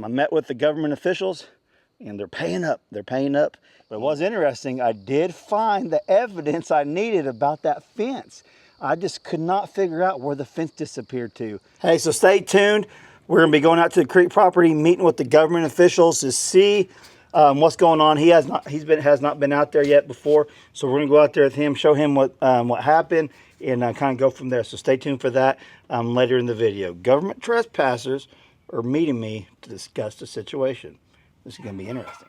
I met with the government officials and they're paying up. They're paying up. But it was interesting. I did find the evidence I needed about that fence. I just could not figure out where the fence disappeared to. Hey, so stay tuned. We're going to be going out to the creek property, meeting with the government officials to see what's going on. He has not been out there yet before, so we're going to go out there with him, show him what happened, and kind of go from there. So stay tuned for that later in the video. Government trespassers are meeting me to discuss the situation. This is going to be interesting.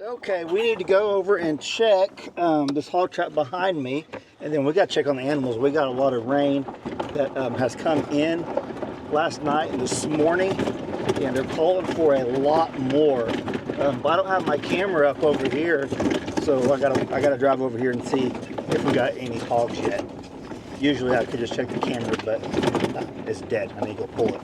Okay, we need to go over and check this hog trap behind me, and then we got to check on the animals. We got a lot of rain that has come in last night and this morning, and they're calling for a lot more. But I don't have my camera up over here, so I gotta drive over here and see if we got any hogs yet. Usually I could just check the camera, but it's dead. I need to go pull it.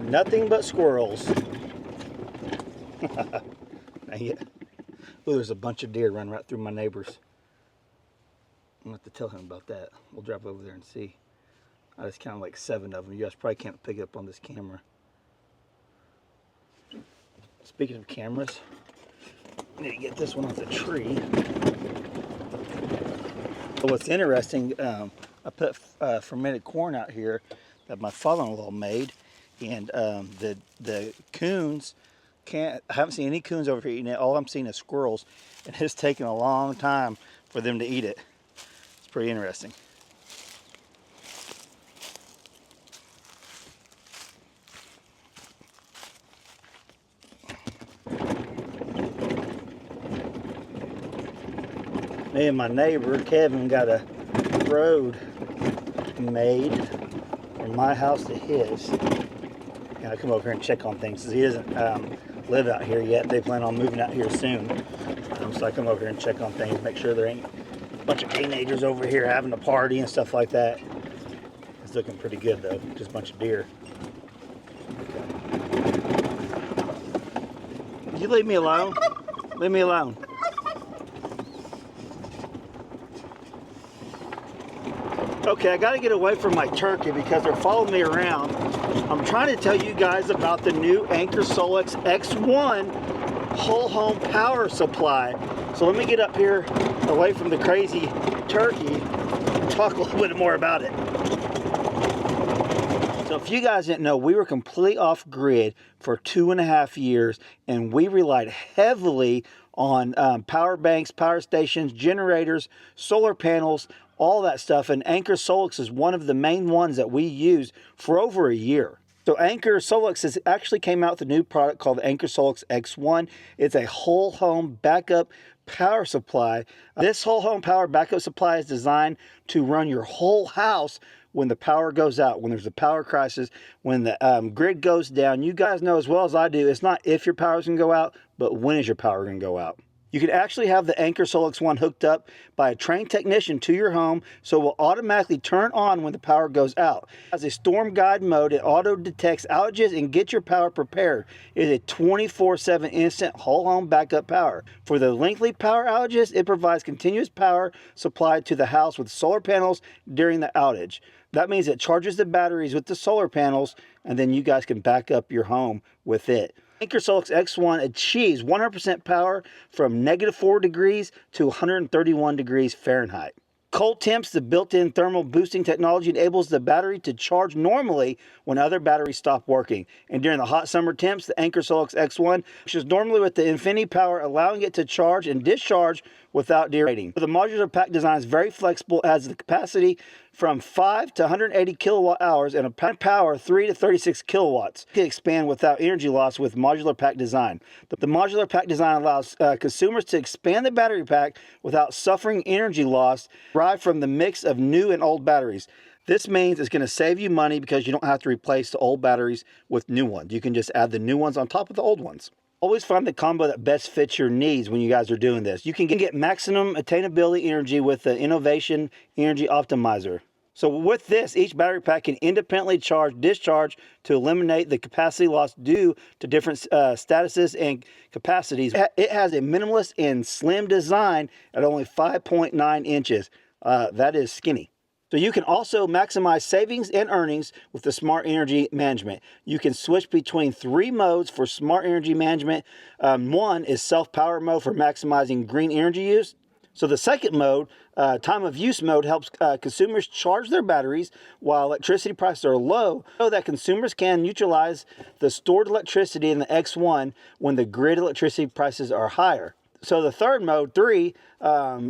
Nothing but squirrels. Ooh, there's a bunch of deer running right through my neighbors. I'm going to have to tell him about that. We'll drive over there and see. I just counted like 7 of them. You guys probably can't pick it up on this camera. Speaking of cameras, I need to get this one off the tree. But what's interesting, I put fermented corn out here that my father-in-law made. And the coons I haven't seen any coons over here eating it. All I'm seeing is squirrels, and it's taken a long time for them to eat it. It's pretty interesting. Me and my neighbor Kevin got a road made from my house to his. And I come over here and check on things because he doesn't live out here yet. They plan on moving out here soon. So I come over here and check on things, make sure there ain't a bunch of teenagers over here having a party and stuff like that. It's looking pretty good though, just a bunch of deer. Will you leave me alone? Leave me alone. Okay, I gotta get away from my turkey because they're following me around. I'm trying to tell you guys about the new Anchor Solix X1 whole home power supply. So let me get up here away from the crazy turkey and talk a little bit more about it. So if you guys didn't know, we were completely off grid for 2.5 years, and we relied heavily on power banks, power stations, generators, solar panels, all that stuff. And Anchor Solix is one of the main ones that we use for over a year. So Anchor Solix has actually came out with a new product called Anchor Solix X1. It's a whole home backup power supply. This whole home power backup supply is designed to run your whole house when the power goes out, when there's a power crisis, when the grid goes down. You guys know as well as I do, it's not if your power is going to go out, but when is your power going to go out. You can actually have the Anchor Solix One hooked up by a trained technician to your home, so it will automatically turn on when the power goes out. It has a storm guide mode. It auto detects outages and gets your power prepared. It is a 24/7 instant whole home backup power. For the lengthy power outages, it provides continuous power supply to the house with solar panels during the outage. That means it charges the batteries with the solar panels, and then you guys can back up your home with it. Anchor Solix X1 achieves 100% power from -4 degrees to 131 degrees Fahrenheit. Cold temps, the built-in thermal boosting technology enables the battery to charge normally when other batteries stop working. And during the hot summer temps, the Anchor Solix X1 is normally with the infinity power, allowing it to charge and discharge without derating. The modular pack design is very flexible, has the capacity from 5 to 180 kilowatt hours and a power 3 to 36 kilowatts. It can expand without energy loss with modular pack design. The modular pack design allows consumers to expand the battery pack without suffering energy loss derived from the mix of new and old batteries. This means it's going to save you money because you don't have to replace the old batteries with new ones. You can just add the new ones on top of the old ones. Always find the combo that best fits your needs when you guys are doing this. You can get maximum attainability energy with the Innovation Energy Optimizer. So with this, each battery pack can independently discharge to eliminate the capacity loss due to different statuses and capacities. It has a minimalist and slim design at only 5.9 inches. That is skinny. So you can also maximize savings and earnings with the smart energy management. You can switch between 3 modes for smart energy management. One is self-power mode for maximizing green energy use. So the second mode, time of use mode, helps consumers charge their batteries while electricity prices are low, so that consumers can utilize the stored electricity in the X1 when the grid electricity prices are higher. So the third mode, 3, NEM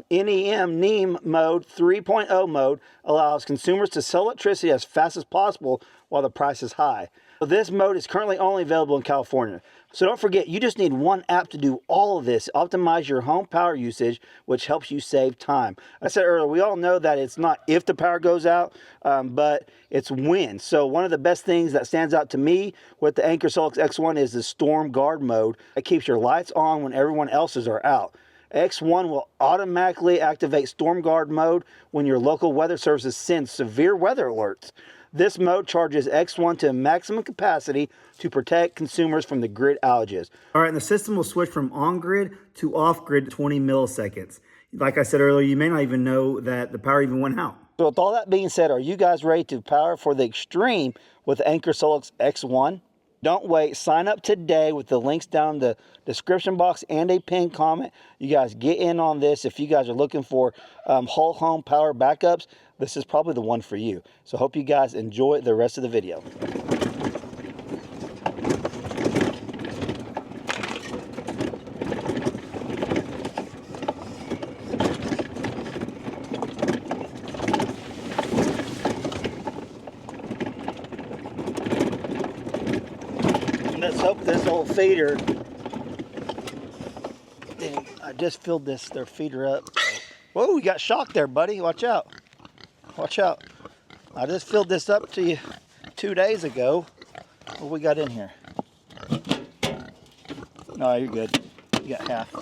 mode 3.0 mode, allows consumers to sell electricity as fast as possible while the price is high. So this mode is currently only available in California. So don't forget, you just need one app to do all of this. Optimize your home power usage, which helps you save time. I said earlier, we all know that it's not if the power goes out, but it's when. So one of the best things that stands out to me with the Anker Solix X1 is the Storm Guard mode. It keeps your lights on when everyone else's are out. X1 will automatically activate Storm Guard mode when your local weather services send severe weather alerts. This mode charges X1 to maximum capacity to protect consumers from the grid outages. All right, and the system will switch from on-grid to off-grid in 20 milliseconds. Like I said earlier, you may not even know that the power even went out. So with all that being said, are you guys ready to power for the extreme with the Anker Solix X1? Don't wait. Sign up today with the links down in the description box and a pinned comment. You guys get in on this. If you guys are looking for whole home power backups, this is probably the one for you. So hope you guys enjoy the rest of the video. Let's hope this old feeder, I just filled their feeder up. Whoa, you got shocked there, buddy. Watch out. Watch out. I just filled this up to you 2 days ago. What we got in here? No, you're good. You got half.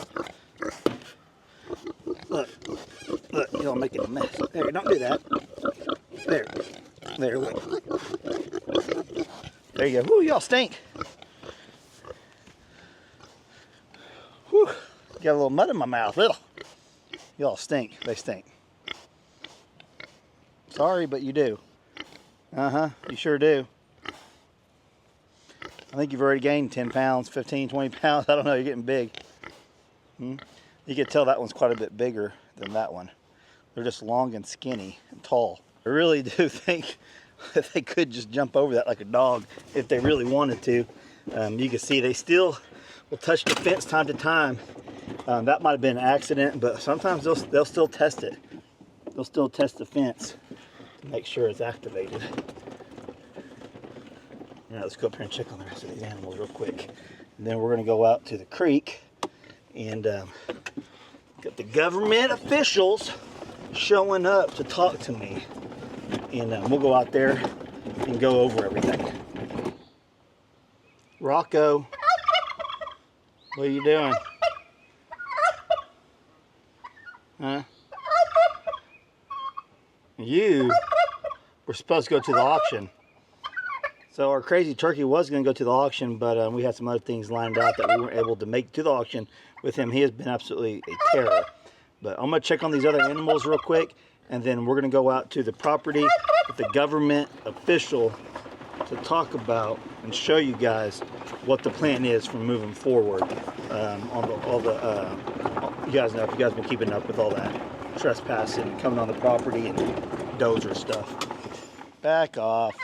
Look, you're gonna make it a mess. There, don't do that. There, look. There you go. Woo, y'all stink. Whew, got a little mud in my mouth. Ugh. Y'all stink. They stink. Sorry, but you do. You sure do. I think you've already gained 10 pounds, 15, 20 pounds. I don't know, you're getting big. You can tell that one's quite a bit bigger than that one. They're just long and skinny and tall. I really do think that they could just jump over that like a dog if they really wanted to. You can see they still will touch the fence time to time. That might have been an accident, but sometimes they'll still test it. They'll still test the fence to make sure it's activated. Now let's go up here and check on the rest of these animals real quick. And then we're going to go out to the creek and get the government officials showing up to talk to me. And we'll go out there and go over everything. Rocco, what are you doing? Huh? You were supposed to go to the auction. So our crazy turkey was going to go to the auction, but we had some other things lined out that we weren't able to make to the auction with him. He has been absolutely a terror. But I'm going to check on these other animals real quick, and then we're going to go out to the property with the government official to talk about and show you guys what the plan is for moving forward you guys know, if you guys been keeping up with all that trespassing, coming on the property and dozer stuff. Back off.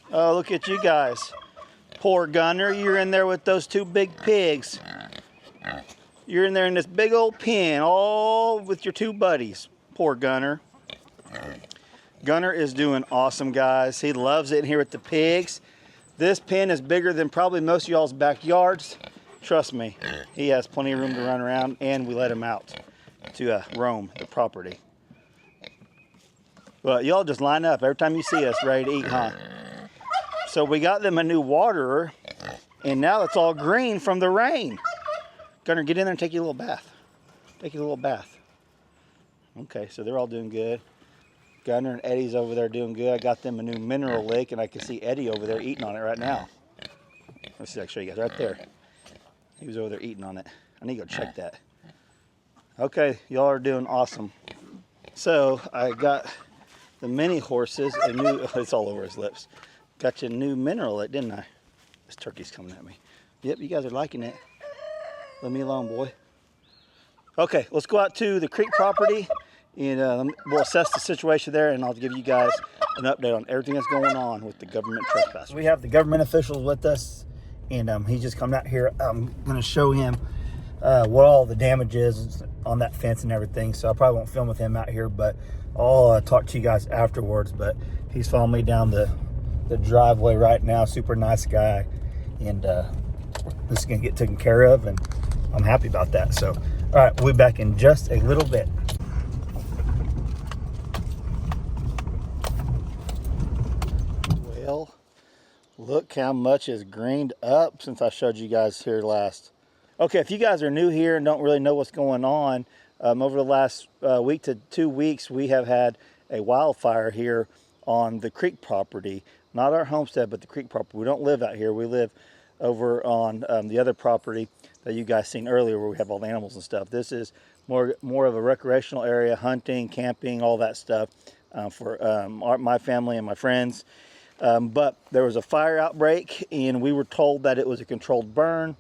Oh, look at you guys. Poor Gunner, you're in there with those 2 big pigs. You're in there in this big old pen, all with your 2 buddies. Poor Gunner. Gunner is doing awesome, guys. He loves it in here with the pigs. This pen is bigger than probably most of y'all's backyards. Trust me, he has plenty of room to run around, and we let him out to roam the property. Well, y'all just line up every time you see us ready to eat, huh? So we got them a new waterer, and now it's all green from the rain. Gunner, get in there and take you a little bath. Take you a little bath. Okay, so they're all doing good. Gunner and Eddie's over there doing good. I got them a new mineral lick, and I can see Eddie over there eating on it right now. Let's see, I can show you guys right there. He was over there eating on it. I need to go check that. Okay, y'all are doing awesome. So I got the mini horses a new, it's all over his lips. Got you a new mineral lick, didn't I? This turkey's coming at me. Yep, you guys are liking it. Leave me alone, boy. Okay, let's go out to the creek property and we'll assess the situation there, and I'll give you guys an update on everything that's going on with the government trespassers. We have the government officials with us, and he's just come out here. I'm going to show him what all the damage is on that fence and everything, so I probably won't film with him out here, but I'll talk to you guys afterwards. But he's following me down the driveway right now. Super nice guy, and this is going to get taken care of, and I'm happy about that. So, all right, we'll be back in just a little bit. Well, look how much is greened up since I showed you guys here last. Okay, if you guys are new here and don't really know what's going on, over the last week to 2 weeks, we have had a wildfire here on the creek property. Not our homestead, but the creek property. We don't live out here. We live over on the other property that you guys seen earlier, where we have all the animals and stuff. This is more of a recreational area, hunting, camping, all that stuff for my family and my friends. But there was a fire outbreak, and we were told that it was a controlled burn.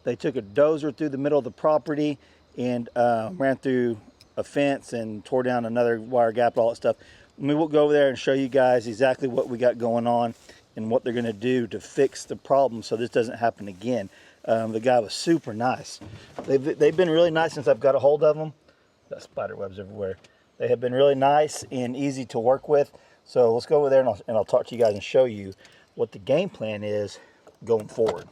They took a dozer through the middle of the property and ran through a fence and tore down another wire gap, all that stuff. We will go over there and show you guys exactly what we got going on and what they're going to do to fix the problem so this doesn't happen again. The guy was super nice. They've been really nice since I've got a hold of them. Got spider webs everywhere. They have been really nice and easy to work with. So let's go over there and I'll talk to you guys and show you what the game plan is going forward.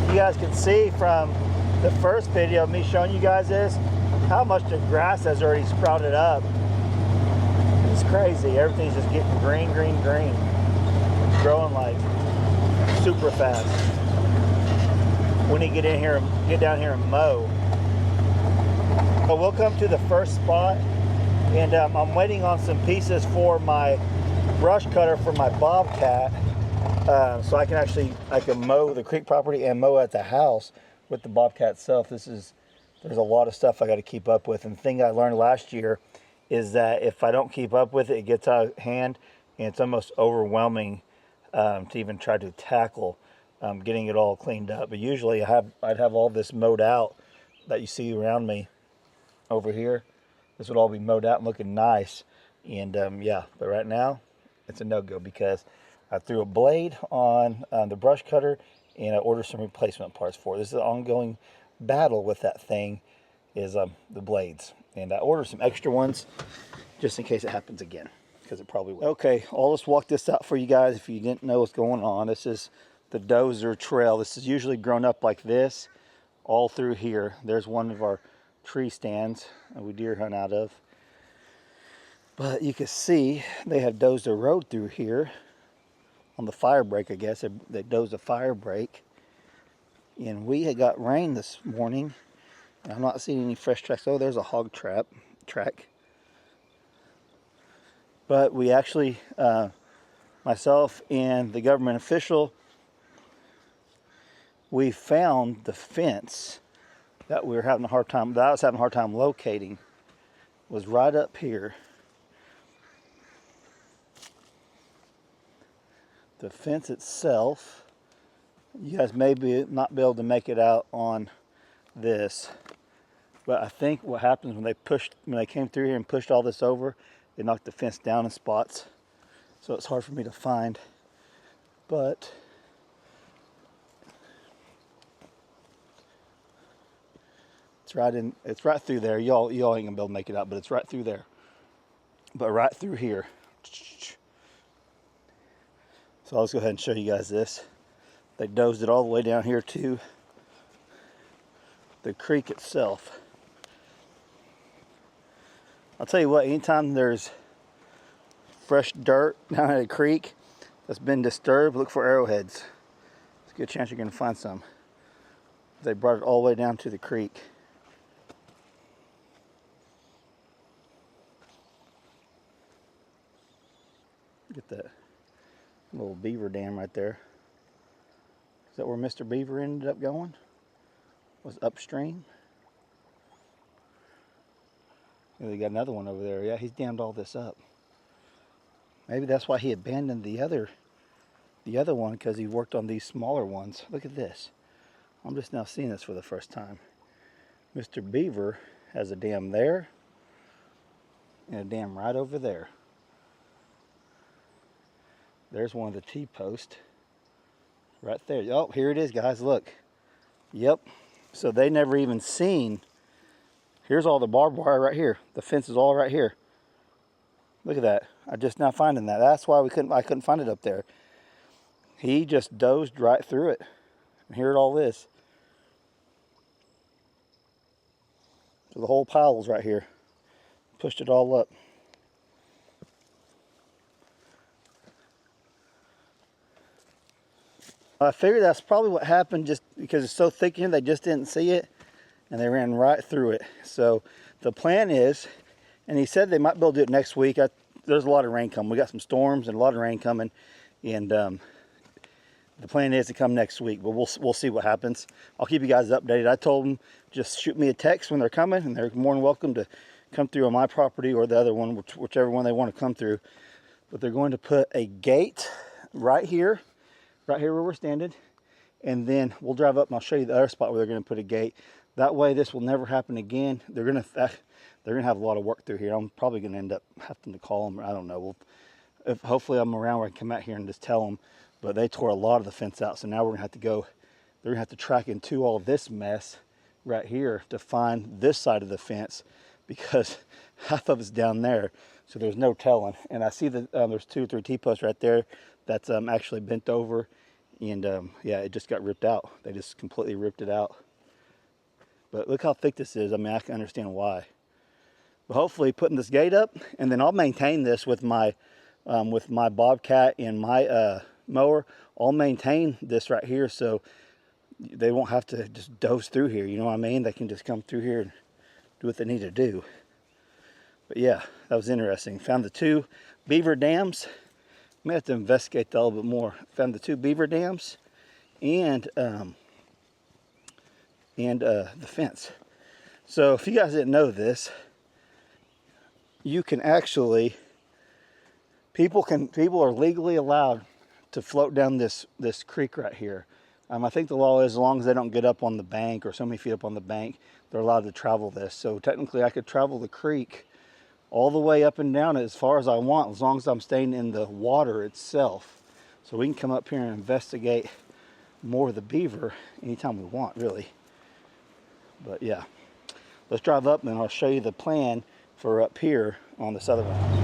You guys can see from the first video of me showing you guys this, how much the grass has already sprouted up. It's crazy. Everything's just getting green, green, green. It's growing like super fast. We need to get down here and mow. But we'll come to the first spot, and I'm waiting on some pieces for my brush cutter for my bobcat. So I can mow the creek property and mow at the house with the bobcat itself. There's a lot of stuff I got to keep up with. And the thing I learned last year is that if I don't keep up with it, it gets out of hand, and it's almost overwhelming to even try to tackle getting it all cleaned up. But usually I'd have all this mowed out that you see around me over here. This would all be mowed out and looking nice. And yeah, but right now it's a no-go because I threw a blade on the brush cutter, and I ordered some replacement parts for it. This is an ongoing battle with that thing, is the blades. And I ordered some extra ones just in case it happens again, because it probably will. Okay, I'll just walk this out for you guys if you didn't know what's going on. This is the dozer trail. This is usually grown up like this all through here. There's one of our tree stands that we deer hunt out of. But you can see they have dozed a road through here on the fire break, I guess. They dozed a fire break. And we had got rain this morning. And I'm not seeing any fresh tracks. Oh, there's a hog track. But we actually, myself and the government official, we found the fence that we were having a hard time, that I was having a hard time locating, was right up here. The fence itself, you guys may not be able to make it out on this, but I think what happens when they came through here and pushed all this over, they knocked the fence down in spots, so it's hard for me to find. But It's right through there. Y'all ain't gonna be able to make it out, but it's right through there. But right through here. So I'll just go ahead and show you guys this. They dozed it all the way down here to the creek itself. I'll tell you what, anytime there's fresh dirt down at a creek that's been disturbed, look for arrowheads. It's a good chance you're gonna find some. They brought it all the way down to the creek. Get that little beaver dam right there. Is that where Mr. Beaver ended up going? Was upstream? Yeah, they got another one over there. Yeah, he's dammed all this up. Maybe that's why he abandoned the other one, because he worked on these smaller ones. Look at this. I'm just now seeing this for the first time. Mr. Beaver has a dam there and a dam right over there. There's one of the T-posts right there. Oh, here it is, guys. Look. Yep. So they never even seen. Here's all the barbed wire right here. The fence is all right here. Look at that. I just now finding that. That's why I couldn't find it up there. He just dozed right through it. And here it all is. So the whole pile's right here. Pushed it all up. I figured that's probably what happened, just because it's so thick in here, they just didn't see it, and they ran right through it. So the plan is, and he said they might be able to do it next week. There's a lot of rain coming. We got some storms and a lot of rain coming, and the plan is to come next week, but we'll see what happens. I'll keep you guys updated. I told them just shoot me a text when they're coming, and they're more than welcome to come through on my property or the other one, whichever one they want to come through. But they're going to put a gate right here where we're standing, and then we'll drive up and I'll show you the other spot where they're going to put a gate. That way this will never happen again. They're going to have a lot of work through here. I'm probably going to end up having to call them. I don't know. Hopefully I'm around where I can come out here and just tell them. But they tore a lot of the fence out, so now we're going to have to go. They're going to have to track into all this mess right here to find this side of the fence, because half of it's down there, so there's no telling. And I see that there's 2 or 3 T-posts right there that's actually bent over, and yeah, it just got ripped out. They just completely ripped it out. But look how thick this is. I mean, I can understand why. But hopefully putting this gate up, and then I'll maintain this with my Bobcat and my mower. I'll maintain this right here so they won't have to just doze through here, you know what I mean? They can just come through here and do what they need to do. But yeah, that was interesting. Found the 2 beaver dams. May have to investigate that a little bit more. Found the 2 beaver dams and the fence. So if you guys didn't know this, you can actually, people are legally allowed to float down this creek right here. I think the law is, as long as they don't get up on the bank or so many feet up on the bank, they're allowed to travel this. So technically I could travel the creek all the way up and down as far as I want, as long as I'm staying in the water itself. So we can come up here and investigate more of the beaver anytime we want, really. But yeah, let's drive up and I'll show you the plan for up here on this other one.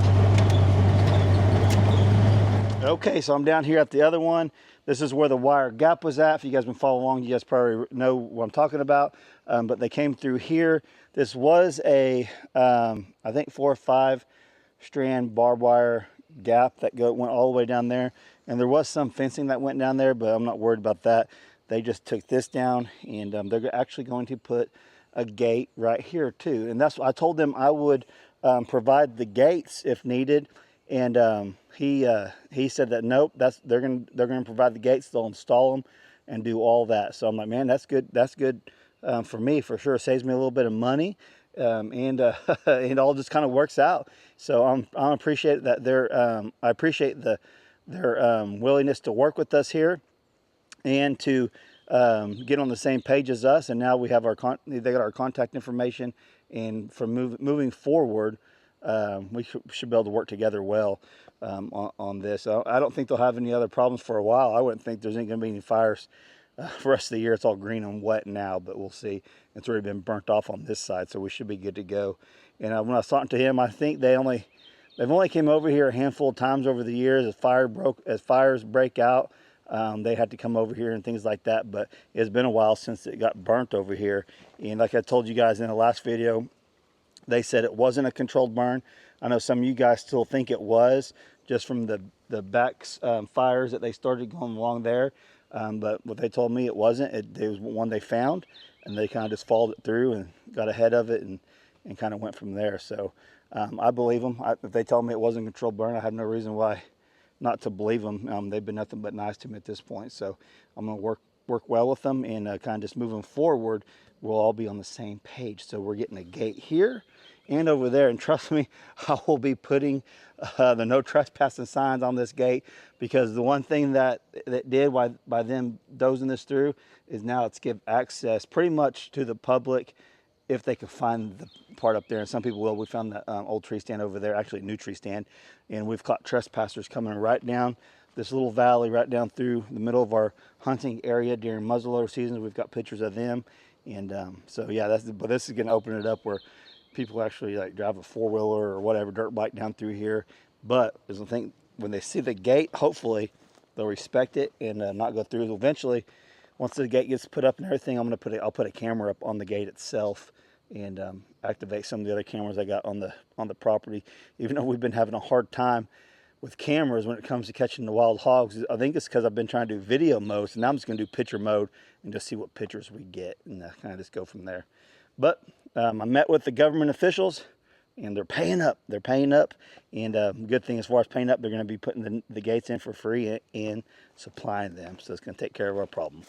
Okay, so I'm down here at the other one. This is where the wire gap was at. If you guys been following along, you guys probably know what I'm talking about. But they came through here. This was a, I think 4 or 5 strand barbed wire gap that went all the way down there. And there was some fencing that went down there, but I'm not worried about that. They just took this down, and they're actually going to put a gate right here too. And that's what I told them I would provide the gates if needed. And he said that nope, they're gonna provide the gates. They'll install them and do all that. So I'm like, man, that's good. That's good for me for sure. It saves me a little bit of money, and it all just kind of works out. So I appreciate that I appreciate their willingness to work with us here and to get on the same page as us. And now we have they got our contact information, and from moving forward, we should be able to work together well on this. I don't think they'll have any other problems for a while. I wouldn't think there's going to be any fires the rest of the year it's all green and wet now, but we'll see. It's already been burnt off on this side, so we should be good to go. And when I was talking to him, I think they've only came over here a handful of times over the years. As fires break out, they had to come over here and things like that. But it's been a while since it got burnt over here. And like I told you guys in the last video, they said it wasn't a controlled burn. I know some of you guys still think it was, just from the back fires that they started going along there. But what they told me, it wasn't. It was one they found, and they kind of just followed it through and got ahead of it and kind of went from there. So I believe them. If they tell me it wasn't a controlled burn, I have no reason why not to believe them. They've been nothing but nice to me at this point. So I'm going to work well with them, and kind of just moving forward, we'll all be on the same page. So we're getting a gate here and over there, and trust me, I will be putting the no trespassing signs on this gate, because the one thing that did by them dozing this through is now it's give access pretty much to the public if they can find the part up there. And some people will. We found the old tree stand over there, actually a new tree stand, and we've caught trespassers coming right down this little valley, right down through the middle of our hunting area during muzzleloader seasons. We've got pictures of them, and so yeah, but this is going to open it up where people actually like drive a four-wheeler or whatever, dirt bike down through here. But I think when they see the gate, hopefully they'll respect it and not go through. Eventually, once the gate gets put up and everything, I'll put a camera up on the gate itself and activate some of the other cameras I got on the property. Even though we've been having a hard time with cameras when it comes to catching the wild hogs, I think it's because I've been trying to do video mode. So now I'm just going to do picture mode and just see what pictures we get, and kind of just go from there. But I met with the government officials, and they're paying up. They're paying up, and good thing as far as paying up, they're going to be putting the gates in for free and supplying them. So it's going to take care of our problem.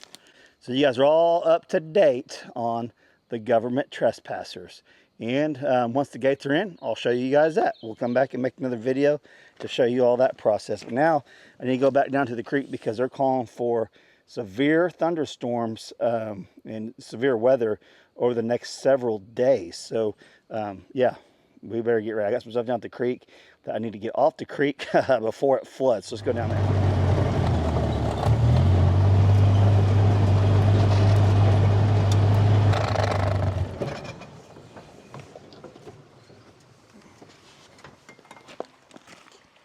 So you guys are all up to date on the government trespassers. And once the gates are in, I'll show you guys that. We'll come back and make another video to show you all that process. But now I need to go back down to the creek because they're calling for severe thunderstorms and severe weather over the next several days. So yeah, we better get ready. I got some stuff down at the creek that I need to get off the creek before it floods. So let's go down there.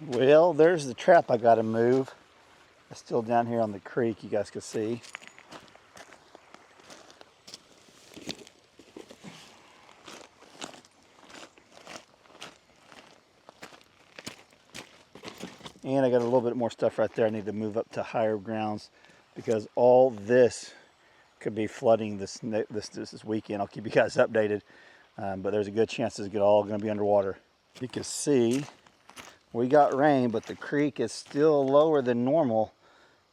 Well, there's the trap I got to move. It's still down here on the creek, you guys can see. And I got a little bit more stuff right there I need to move up to higher grounds, because all this could be flooding this weekend. I'll keep you guys updated, but there's a good chance it's all going to be underwater. You can see we got rain, but the creek is still lower than normal.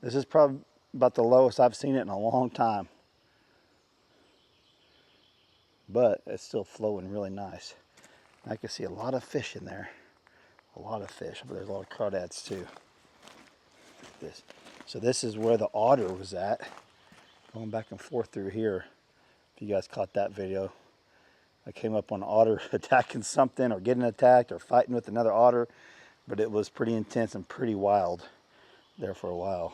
This is probably about the lowest I've seen it in a long time. But it's still flowing really nice. I can see a lot of fish in there. A lot of fish, but there's a lot of crawdads too. So this is where the otter was at, going back and forth through here. If you guys caught that video, I came up on an otter attacking something or getting attacked or fighting with another otter, but it was pretty intense and pretty wild there for a while.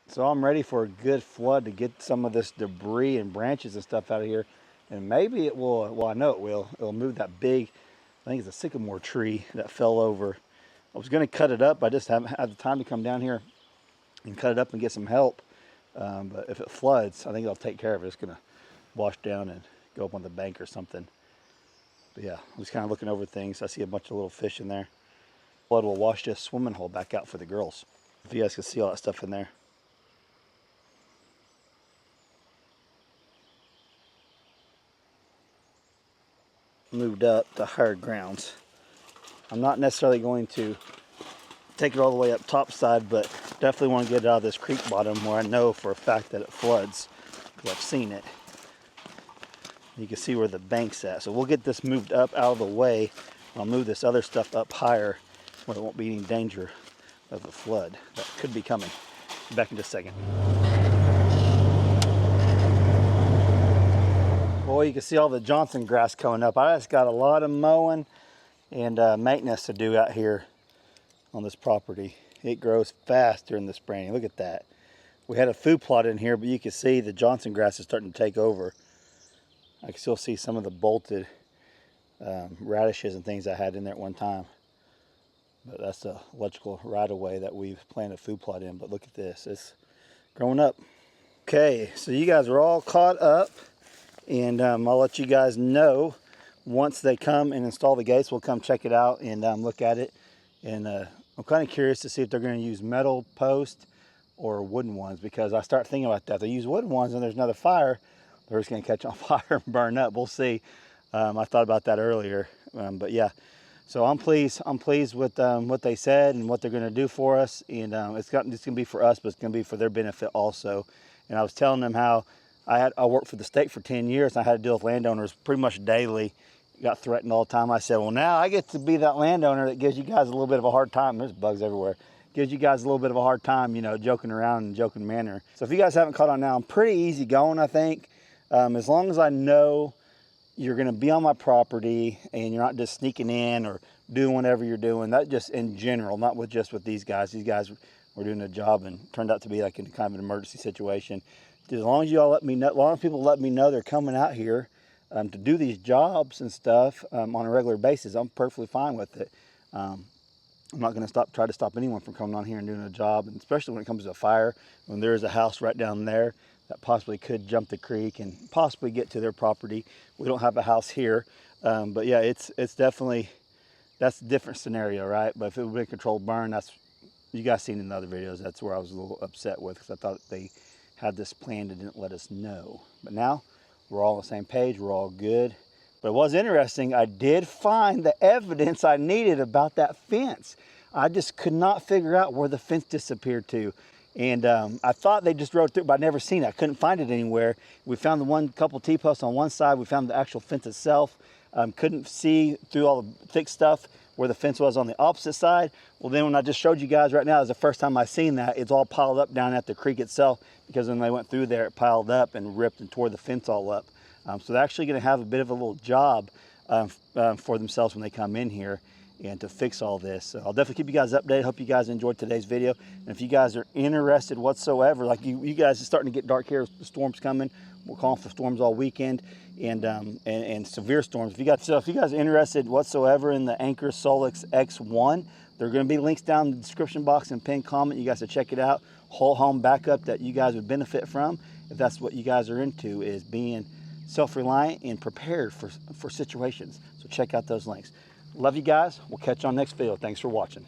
So I'm ready for a good flood to get some of this debris and branches and stuff out of here, and maybe it will. Well, I know it will. It'll move that big, I think it's a sycamore tree that fell over. I was going to cut it up. I just haven't had the time to come down here and cut it up and get some help. But if it floods, I think it'll take care of it. It's going to wash down and go up on the bank or something. But yeah, I'm just kind of looking over things. I see a bunch of little fish in there. Flood will wash this swimming hole back out for the girls. If you guys can see all that stuff in there. Moved up to higher grounds. I'm not necessarily going to take it all the way up top side, but definitely want to get it out of this creek bottom where I know for a fact that it floods, because I've seen it. You can see where the bank's at. So we'll get this moved up out of the way. I'll move this other stuff up higher where there won't be any danger of a flood that could be coming. Back in just a second. Boy, you can see all the Johnson grass coming up. I just got a lot of mowing and maintenance to do out here on this property. It grows fast during the spring. Look at that. We had a food plot in here, but you can see the Johnson grass is starting to take over. I can still see some of the bolted radishes and things I had in there at one time. But that's the electrical right-of-way that we've planted a food plot in. But look at this, it's growing up. Okay, so you guys are all caught up, and I'll let you guys know once they come and install the gates. We'll come check it out and look at it. And I'm kind of curious to see if they're going to use metal posts or wooden ones, because I start thinking about that. If they use wooden ones and there's another fire, they're just going to catch on fire and burn up. We'll see. I thought about that earlier, but yeah. So I'm pleased with what they said and what they're going to do for us. And it's going to be for us, but it's going to be for their benefit also. And I was telling them how I worked for the state for 10 years. And I had to deal with landowners pretty much daily. Got threatened all the time. I said, well, now I get to be that landowner that gives you guys a little bit of a hard time. There's bugs everywhere. Gives you guys a little bit of a hard time, you know, joking around in a joking manner. So if you guys haven't caught on now, I'm pretty easy going, I think. As long as I know you're going to be on my property and you're not just sneaking in or doing whatever you're doing. That just in general, not with just with these guys. These guys were doing a job and turned out to be like in kind of an emergency situation. As long as y'all let me know, as long as people let me know they're coming out here to do these jobs and stuff on a regular basis, I'm perfectly fine with it. I'm not going to try to stop anyone from coming on here and doing a job, and especially when it comes to a fire, when there is a house right down there that possibly could jump the creek and possibly get to their property. We don't have a house here, but yeah, it's definitely, that's a different scenario, right? But if it would be a controlled burn, that's, you guys seen in the other videos, that's where I was a little upset with, because I thought they had this planned and didn't let us know. But now we're all on the same page, we're all good. But it was interesting, I did find the evidence I needed about that fence. I just could not figure out where the fence disappeared to. And I thought they just rode through, but I'd never seen it. I couldn't find it anywhere. We found the couple T-posts on one side. We found the actual fence itself. Couldn't see through all the thick stuff where the fence was on the opposite side. Well, then when I just showed you guys right now, it was the first time I seen that. It's all piled up down at the creek itself, because when they went through there, it piled up and ripped and tore the fence all up. So they're actually going to have a bit of a little job for themselves when they come in here and to fix all this. So I'll definitely keep you guys updated. Hope you guys enjoyed today's video. And if you guys are interested whatsoever, like you guys, it's starting to get dark here. The storm's coming. We're calling for storms all weekend and severe storms. If you guys are interested whatsoever in the Anchor Solix X1, there are going to be links down in the description box and pinned comment. You guys should check it out. Whole home backup that you guys would benefit from, if that's what you guys are into, is being self-reliant and prepared for situations. So check out those links. Love you guys. We'll catch you on next video. Thanks for watching.